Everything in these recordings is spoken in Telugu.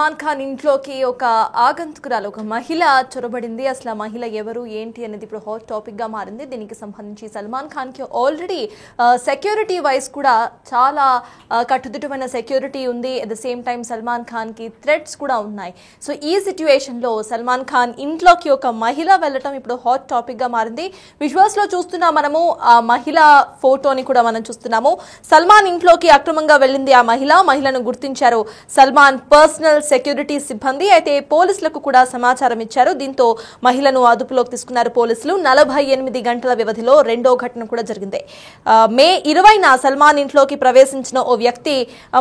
సల్మాన్ ఖాన్ ఇంట్లోకి ఒక ఆగంతుకురాలు ఒక మహిళ చొరబడింది. అసలు ఆ మహిళ ఎవరు ఏంటి అనేది ఇప్పుడు హాట్ టాపిక్ గా మారింది. దీనికి సంబంధించి సల్మాన్ ఖాన్ కి ఆల్రెడీ సెక్యూరిటీ వైస్ కూడా చాలా కట్టుదిట్టమైన సెక్యూరిటీ ఉంది. At the same time Salman Khan కి థ్రెట్స్ కూడా ఉన్నాయి. సో ఈ సిచ్యువేషన్ లో సల్మాన్ ఖాన్ ఇంట్లోకి ఒక మహిళ వెళ్ళటం ఇప్పుడు హాట్ టాపిక్ గా మారింది. విజువల్స్ లో చూస్తున్నా మనము ఆ మహిళ ఫోటోని కూడా మనం చూస్తున్నాము. సల్మాన్ ఇంట్లోకి అక్రమంగా వెళ్ళింది ఆ మహిళను గుర్తించారు సల్మాన్ పర్సనల్ సెక్యూరిటీ సిబ్బంది. అయితే పోలీసులకు కూడా సమాచారం ఇచ్చారు. దీంతో మహిళను అదుపులోకి తీసుకున్నారు పోలీసులు. 48 గంటల వ్యవధిలో రెండో ఘటన కూడా జరిగింది. మే 20న సల్మాన్ ఇంట్లోకి ప్రవేశించిన ఓ వ్యక్తి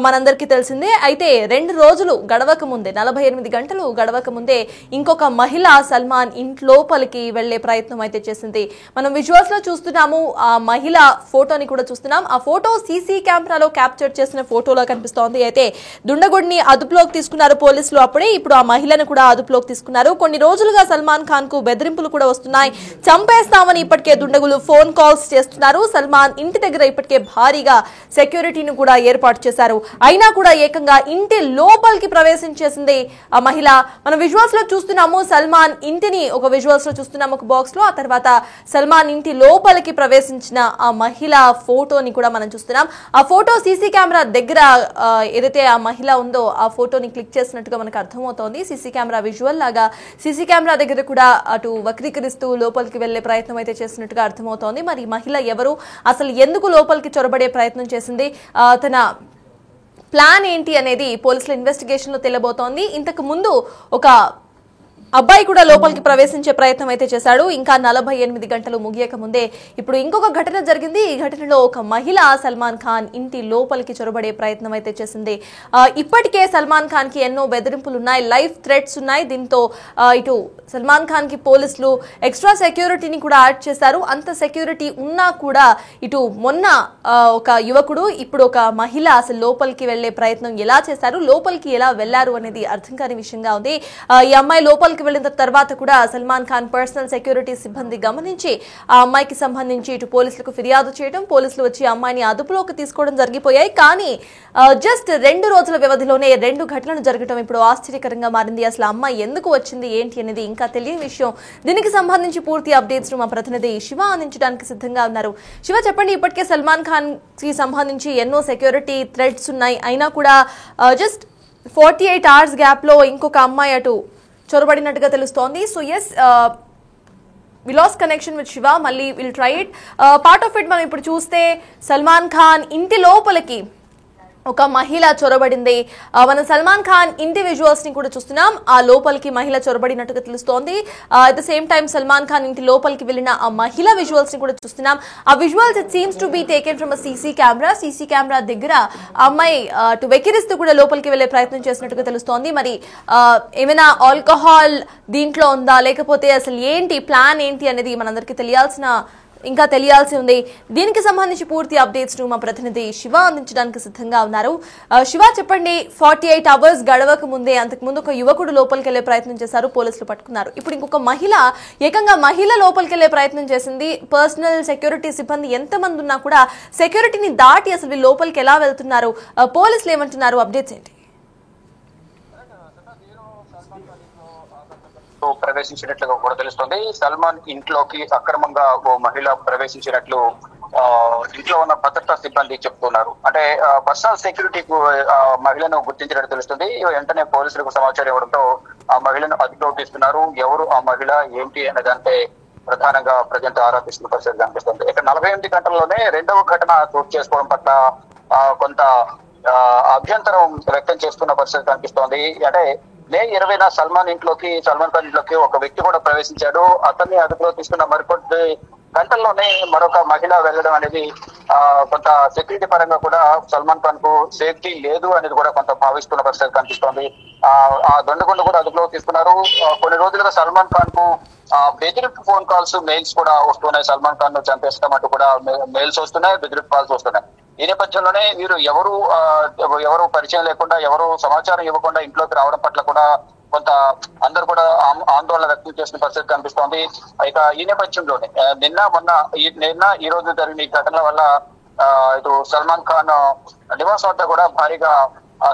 మనందరికీ తెలిసిందే. అయితే 2 రోజులు గడవక ముందే 48 గంటలు గడవక ముందే ఇంకొక మహిళ సల్మాన్ ఇంట్లోపలికి వెళ్లే ప్రయత్నం అయితే చేసింది. మనం విజువల్స్ లో చూస్తున్నాము. ఆ మహిళ ఫోటోని కూడా చూస్తున్నాం. ఆ ఫోటో సీసీ కెమెరాలో క్యాప్చర్ చేసిన ఫోటోలో కనిపిస్తోంది. అయితే దుండగుడిని అదుపులోకి తీసుకున్నారు పోలీసులు. అప్పుడే ఇప్పుడు ఆ మహిళను కూడా అదుపులోకి తీసుకున్నారు. కొన్ని రోజులుగా సల్మాన్ ఖాన్ కు బెదిరింపులు కూడా వస్తున్నాయి. చంపేస్తామని ఇప్పటికే దుండగులు ఫోన్ కాల్స్ చేస్తున్నారు. సల్మాన్ ఇంటి దగ్గర ఇప్పటికే భారీగా సెక్యూరిటీని కూడా ఏర్పాటు చేశారు. అయినా కూడా ఏకంగా ఇంటి లోపలికి ప్రవేశించేసింది ఆ మహిళ. మనం విజువల్స్ లో చూస్తున్నాము. సల్మాన్ ఇంటిని ఒక విజువల్స్ లో చూస్తున్నాము ఒక బాక్స్ లో. ఆ తర్వాత సల్మాన్ ఇంటి లోపలికి ప్రవేశించిన ఆ మహిళ ఫోటోని కూడా మనం చూస్తున్నాం. ఆ ఫోటో సీసీ కెమెరా దగ్గర ఏదైతే ఆ మహిళ ఉందో ఆ ఫోటోని క్లిక్ చేసినట్టుగా మనకు అర్థమవుతోంది. సీసీ కెమెరా విజువల్ లాగా సీసీ కెమెరా దగ్గర కూడా అటు వక్రీకరిస్తూ లోపలికి వెళ్లే ప్రయత్నం అయితే చేసినట్టుగా అర్థమవుతోంది. మరి మహిళ ఎవరు, అసలు ఎందుకు లోపలికి చొరబడే ప్రయత్నం చేసింది, తన ప్లాన్ ఏంటి అనేది పోలీసుల ఇన్వెస్టిగేషన్ లో తెలియబోతోంది. ఇంతకు ముందు ఒక అబ్బాయి కూడా లోపలికి ప్రవేశించే ప్రయత్నం అయితే చేశాడు. ఇంకా 48 గంటలు ముగియక ముందే ఇప్పుడు ఇంకొక ఘటన జరిగింది. ఈ ఘటనలో ఒక మహిళ సల్మాన్ ఖాన్ ఇంటి లోపలికి చొరబడే ప్రయత్నం అయితే చేసింది. ఇప్పటికే సల్మాన్ ఖాన్ కి ఎన్నో బెదిరింపులు ఉన్నాయి, లైఫ్ థ్రెట్స్ ఉన్నాయి. దీంతో ఇటు సల్మాన్ ఖాన్ కి పోలీసులు ఎక్స్ట్రా సెక్యూరిటీని కూడా యాడ్ చేశారు. అంత సెక్యూరిటీ ఉన్నా కూడా ఇటు మొన్న ఒక యువకుడు, ఇప్పుడు ఒక మహిళ అసలు లోపలికి వెళ్లే ప్రయత్నం ఎలా చేశారు, లోపలికి ఎలా వెళ్లారు అనేది అర్థం కాని విషయంగా ఉంది. ఈ అమ్మాయి లోపలికి వెళ్ళిన తర్వాత కూడా సల్మాన్ ఖాన్ పర్సనల్ సెక్యూరిటీ సిబ్బంది గమనించి ఆ అమ్మాయికి సంబంధించి ఇటు పోలీసులకు ఫిర్యాదు చేయడం, పోలీసులు వచ్చి అమ్మాయిని అదుపులోకి తీసుకోవడం జరిగిపోయాయి. కానీ జస్ట్ 2 రోజుల వ్యవధిలోనే 2 ఘటనలు జరగడం ఇప్పుడు ఆశ్చర్యకరంగా మారింది. అసలు అమ్మాయి ఎందుకు వచ్చింది ఏంటి అనేది ఇంకా తెలియని విషయం. దీనికి సంబంధించి పూర్తి అప్డేట్స్ మా ప్రతినిధి శివ అందించడానికి సిద్ధంగా ఉన్నారు. శివ, చెప్పండి. ఇప్పటికే సల్మాన్ ఖాన్ కి సంబంధించి ఎన్నో సెక్యూరిటీ థ్రెట్స్ ఉన్నాయి. అయినా కూడా జస్ట్ 48 hours గ్యాప్ లో ఇంకొక అమ్మాయి అటు చొరబడినట్టుగా తెలుస్తోంది. So yes, we lost connection with Shiva. మళ్ళీ will try it. Part of it మనం ఇప్పుడు చూస్తే సల్మాన్ ఖాన్ ఇంటి లోపలికి ఒక మహిళ చొరబడింది. మనం సల్మాన్ ఖాన్ ఇంటి విజువల్స్ ని కూడా చూస్తున్నాం. ఆ లోపలికి మహిళ చొరబడినట్టుగా తెలుస్తోంది. At the same time Salman Khan ఇంటి లోపలికి వెళ్ళిన ఆ మహిళ విజువల్స్ ని కూడా చూస్తున్నాం. ఆ visuals it seems to be taken from CC camera. CC camera దగ్గర అమ్మాయి అటు వెకిరిస్తూ కూడా లోపలికి వెళ్లే ప్రయత్నం చేసినట్టుగా తెలుస్తోంది. మరి ఏమైనా ఆల్కహాల్ దీంట్లో ఉందా, లేకపోతే అసలు ఏంటి ప్లాన్ ఏంటి అనేది మనందరికీ తెలియాల్సి ఉంది. దీనికి సంబంధించి పూర్తి అప్డేట్స్ ను మా ప్రతినిధి శివ అందించడానికి సిద్ధంగా ఉన్నారు. శివ, చెప్పండి. 48 hours గడవక ముందే అంతకుముందు ఒక యువకుడు లోపలికి వెళ్లే ప్రయత్నం చేశారు, పోలీసులు పట్టుకున్నారు. ఇప్పుడు ఇంకొక ఏకంగా మహిళ లోపలికి వెళ్లే ప్రయత్నం చేసింది. పర్సనల్ సెక్యూరిటీ సిబ్బంది ఎంతమంది ఉన్నా కూడా సెక్యూరిటీని దాటి అసలు లోపలికి ఎలా వెళ్తున్నారు, పోలీసులు ఏమంటున్నారు, అప్డేట్స్ ఏంటి? ప్రవేశించినట్లుగా కూడా తెలుస్తుంది. సల్మాన్ ఇంట్లోకి అక్రమంగా ఓ మహిళ ప్రవేశించినట్లు ఇంట్లో ఉన్న భద్రతా సిబ్బంది చెప్తున్నారు. అంటే పర్సనల్ సెక్యూరిటీకి మహిళను గుర్తించినట్టు తెలుస్తుంది. వెంటనే పోలీసులకు సమాచారం ఇవ్వడంతో ఆ మహిళను అదుపులోకి తీస్తున్నారు. ఎవరు ఆ మహిళ ఏంటి అనే దానిపై ప్రధానంగా ప్రజెంట్ ఆరా తీస్తున్న పరిస్థితి కనిపిస్తుంది. ఇక్కడ 48 గంటల్లోనే రెండవ ఘటన చోటు చేసుకోవడం పట్ల కొంత అభ్యంతరం వ్యక్తం చేస్తున్న పరిస్థితి కనిపిస్తోంది. అంటే మే 20న సల్మాన్ ఖాన్ ఇంట్లోకి ఒక వ్యక్తి కూడా ప్రవేశించాడు. అతన్ని అదుపులో తీసుకున్న మరికొద్ది గంటల్లోనే మరొక మహిళ వెళ్ళడం అనేది కొంత సెక్యూరిటీ పరంగా కూడా సల్మాన్ ఖాన్ కు సేఫ్టీ లేదు అనేది కూడా కొంత భావిస్తున్న పరిస్థితి కనిపిస్తోంది. ఆ దొండగుండు కూడా అదుపులో తీసుకున్నారు. కొన్ని రోజులుగా సల్మాన్ ఖాన్ కు బెదిరింపు ఫోన్ కాల్స్, మెయిల్స్ కూడా వస్తున్నాయి. సల్మాన్ ఖాన్ ను చంపేస్తామంటూ కూడా మెయిల్స్ వస్తున్నాయి, బెదిరింపు కాల్స్ వస్తున్నాయి. ఈ నేపథ్యంలోనే వీరు ఎవరు పరిచయం లేకుండా, ఎవరు సమాచారం ఇవ్వకుండా ఇంట్లోకి రావడం పట్ల కూడా కొంత అందరూ కూడా ఆందోళన వ్యక్తం చేసిన పరిస్థితి కనిపిస్తోంది. ఇక ఈ నేపథ్యంలోనే నిన్న ఈ రోజు జరిగిన ఈ ఘటనల వల్ల ఇటు సల్మాన్ ఖాన్ నివాస్ వద్ద కూడా భారీగా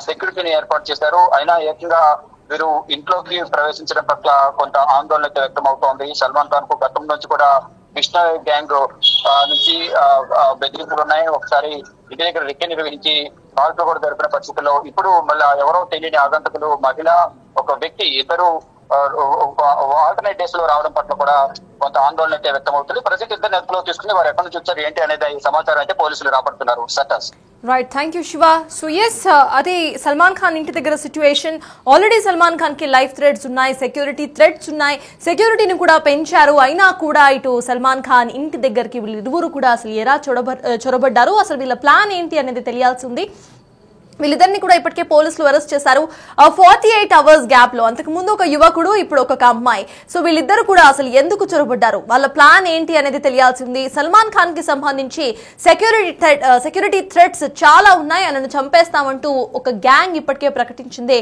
సెక్యూరిటీని ఏర్పాటు చేశారు. అయినా ఏకంగా వీరు ఇంట్లోకి ప్రవేశించడం పట్ల కొంత ఆందోళన అయితే వ్యక్తం అవుతోంది. సల్మాన్ ఖాన్ కు గతం నుంచి కూడా మిషనరీ గ్యాంగ్ నుంచి బెదిరింపులు ఉన్నాయి. ఒకసారి ఇంటి దగ్గర రెక్కి నిర్వహించి కాల్పులు కూడా జరిపిన పరిస్థితుల్లో ఇప్పుడు మళ్ళీ ఎవరో తెలియని ఆగంతకులు మహిళ ఒక వ్యక్తి ఇద్దరు ఆల్టర్నేట్ డేస్ లో రావడం పట్ల కూడా కొంత ఆందోళన అయితే వ్యక్తం అవుతుంది. ప్రజెంట్ ఇద్దరు అదుపులో తీసుకుని వారు ఎక్కడి నుంచి వచ్చారు ఏంటి అనేది ఈ సమాచారం అయితే పోలీసులు రాబడుతున్నారు. That's right, thank you Shiva. So yes, అదే సల్మాన్ ఖాన్ ఇంటి దగ్గర సిచ్యువేషన్. ఆల్రెడీ సల్మాన్ ఖాన్ కి లైఫ్ థ్రెట్స్ ఉన్నాయి, సెక్యూరిటీ థ్రెట్స్ ఉన్నాయి, సెక్యూరిటీని కూడా పెంచారు. అయినా కూడా ఇటు సల్మాన్ ఖాన్ ఇంటి దగ్గరికి వీళ్ళు ఇరువురు కూడా అసలు ఎలా చొరబడ్డారు, అసలు వీళ్ళ ప్లాన్ ఏంటి అనేది తెలియాల్సి ఉంది. వీళ్ళిద్దరిని కూడా ఇప్పటికే పోలీసులు అరెస్ట్ చేశారు 48 అవర్స్ గ్యాప్ లో. అంతకు ముందు ఒక యువకుడు, ఇప్పుడు ఒక అమ్మాయి. సో వీళ్ళిద్దరు కూడా అసలు ఎందుకు చొరబడ్డారు, వాళ్ళ ప్లాన్ ఏంటి అనేది తెలియాల్సింది. సల్మాన్ ఖాన్ కి సంబంధించి సెక్యూరిటీ థ్రెట్స్ చాలా ఉన్నాయి, ఆయనను చంపేస్తామంటూ ఒక గ్యాంగ్ ఇప్పటికే ప్రకటించింది.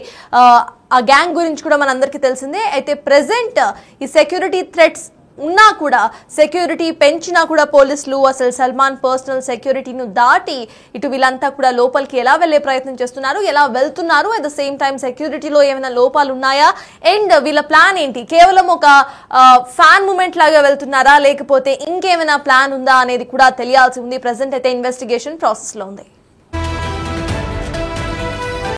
ఆ గ్యాంగ్ గురించి కూడా మనందరికీ తెలిసిందే. అయితే ప్రెసెంట్ ఈ సెక్యూరిటీ థ్రెట్స్ ఉన్నా కూడా, సెక్యూరిటీ పెంచినా కూడా పోలీసులు అసలు సల్మాన్ పర్సనల్ సెక్యూరిటీను దాటి ఇటు వీళ్ళంతా కూడా లోపలికి ఎలా వెళ్లే ప్రయత్నం చేస్తున్నారు, ఎలా వెళ్తున్నారు, అట్ ద సేమ్ టైం సెక్యూరిటీలో ఏమైనా లోపాలు ఉన్నాయా, అండ్ వీళ్ళ ప్లాన్ ఏంటి, కేవలం ఒక ఫ్యాన్ మూమెంట్ లాగా వెళ్తున్నారా లేకపోతే ఇంకేమైనా ప్లాన్ ఉందా అనేది కూడా తెలియాల్సి ఉంది. ప్రెసెంట్ అయితే ఇన్వెస్టిగేషన్ ప్రాసెస్ లో ఉంది.